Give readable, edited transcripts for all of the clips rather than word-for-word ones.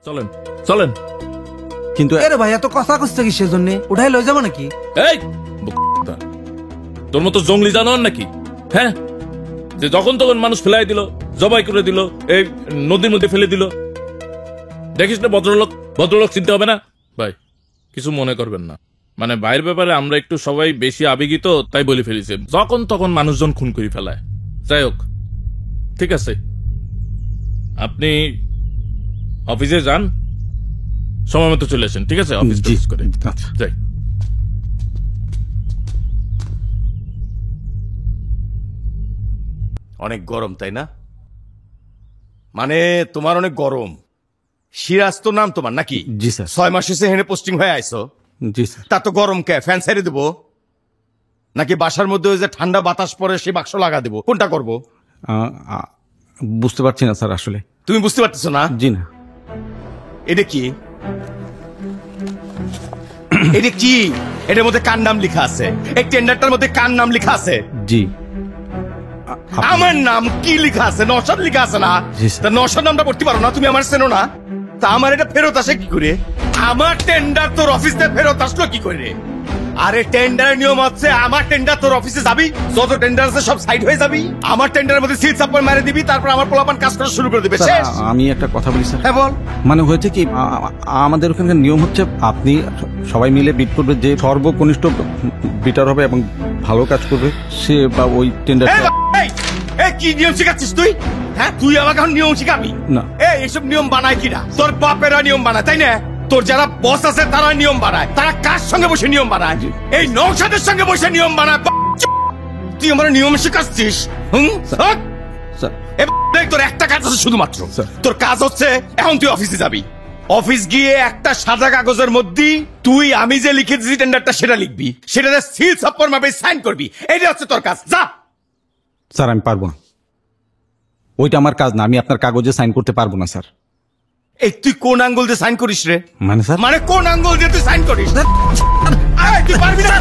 চলেন চলেন। কিন্তু আরে ভাই এত কথা কইছ কি সেজন্য উঠাই লই যাব নাকি? এই বোকা, তোর মতো জঙ্গলি জানোয়ার নাকি? হ্যাঁ, যে যখন তখন মানুষ ফেলাই দিল, জবাই করে দিল, এই নদীর মধ্যে ফেলে দিল। দেখিস না ভদ্রলোক, ভদ্রলোক চিনতে হবে না? ভাই কিছু মনে করবেন না, মানে ভাইয়ের ব্যাপারে আমরা একটু সবাই বেশি আবেগিত, তাই বলে ফেলেছি। যখন তখন মানুষজন খুন করে ফেলায়। যাই হোক, ঠিক আছে, আপনি অফিসে যান, সময় মতো চলে আসেন। ঠিক আছে, অফিস জি, করে আচ্ছা। যাই। অনেক গরম তাই না? মানে তোমার অনেক গরম। সিরাজ তো নাম তোমার নাকি? জি স্যার। 6 মাস হয়েছে হেনে পোস্টিং হয়ে আইছো, জি স্যার। তা তো গরম কে? ফ্যান ছেড়ে দেবো নাকি বাসার মধ্যে ওই যে ঠান্ডা বাতাস পরে সে বাক্স লাগা দেবো? কোনটা করবো? বুঝতে পারছি না স্যার আসলে। তুমি বুঝতে পারতেছো না? জি না। এটা কি? এটা কি? এটার মধ্যে কার নাম লেখা আছে? এই টেন্ডারটার মধ্যে কার নাম লেখা আছে? জি। আমার নাম কি লেখা আছে? নওশাদ লেখা আছে না? জি স্যার। তা নওশাদ নামটা পড়তে পারো না? তুমি আমার চেনো না? তা আমার এটা ফেরত আসে কি করে? আমার টেন্ডার তোর অফিসে ফেরত আসলো কি করে? আরে টেন্ডারের নিয়ম হচ্ছে, আমার টেন্ডার তোর অফিসে যাবি, যত টেন্ডার আছে সব সাইড হয়ে যাবি, আমার টেন্ডারের মধ্যে সিল চাপ্পর মারে দিবি, তারপর আমার পোলাপান কাজ করা শুরু করে দিবে। স্যার, শেষ। আমি একটা কথা বলি স্যার। হ্যাঁ বল। মানে হয়েছে কি, আমাদের ওখানকার নিয়ম হচ্ছে আপনি সবাই মিলে বিট করবে, যে সর্বকনিষ্ঠ বিটার হবে এবং ভালো কাজ করবে সে বা ওই টেন্ডার। এই কি নিয়ম শিখাচ্ছিস তুই? হ্যাঁ, তুই আমাকে এখন নিয়ম শিখাবি? না। এইসব নিয়ম বানায় কিনা? তোর বাপেরা নিয়ম বানায় তাই না? তোর যারা বস আছে তারা নিয়ম বানায়। তারা কার সঙ্গে বসে নিয়ম বানায়? এই নওশাদের সঙ্গে বসে নিয়ম বানায়। তুই আমার নিয়ম শিখাচ্ছিস? তোর একটা কাজ আছে শুধুমাত্র, তোর কাজ হচ্ছে এখন তুই অফিসে যাবি। অফিস গিয়ে একটা সাদা কাগজের মধ্যে তুই আমি যে লিখে দিয়েছি টেন্ডারটা সেটা লিখবি, সেটাতে সিল ছাপ্পর মাপে সাইন করবি। এইটা হচ্ছে তোর কাজ। যা। স্যার আমি পারবো না, ওইটা আমার কাজ না, আমি আপনার কাগজে সাইন করতে পারবো না স্যার। এই তুই কোন আঙ্গুল দিয়ে সাইন করিস রে? মানে স্যার, মানে কোন আঙ্গুল দিয়ে তুই সাইন করিস? তুই পারবি না?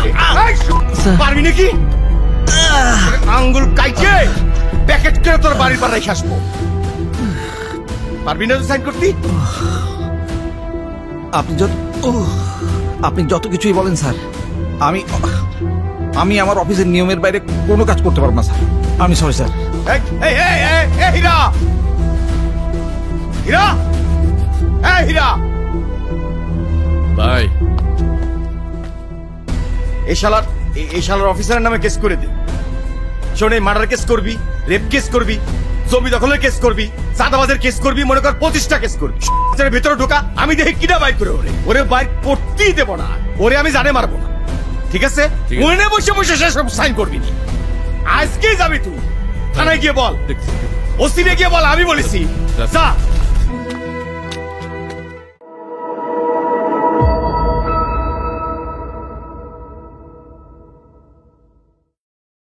পারবি নাকি? আঙ্গুল কাইটে প্যাকেট করে তোর বাড়ির পর রেখে আসবো। পারবি না তুই সাইন করতি? আপনি যত কিছুই বলেন স্যার, আমি আমার অফিসের নিয়মের বাইরে কোনো কাজ করতে পারবো না স্যার। আমি সরি স্যার। হীরা, হীরা, হীরা ভাই, এই শালার অফিসারের নামে কেস করে দে। শোন, এই মার্ডার কেস করবি, রেপ কেস করবি, জমি দখলের কেস করবি, চাঁদাবাজের কেস করবি, মনে কর 25টা কেস করবি। ভিতরে ঢোকা, আমি দেখি কিনা বাইক করে ওরে বাইক করতেই দেবো না, ওরে আমি জানে মারবো না। ঠিক আছে? মনে বসে বসে সেসব সাইন করবি নি। আজকেই যাবি তুই থানায় গিয়ে বল, ওসিরে গিয়ে বল আমি বলেছি। যা।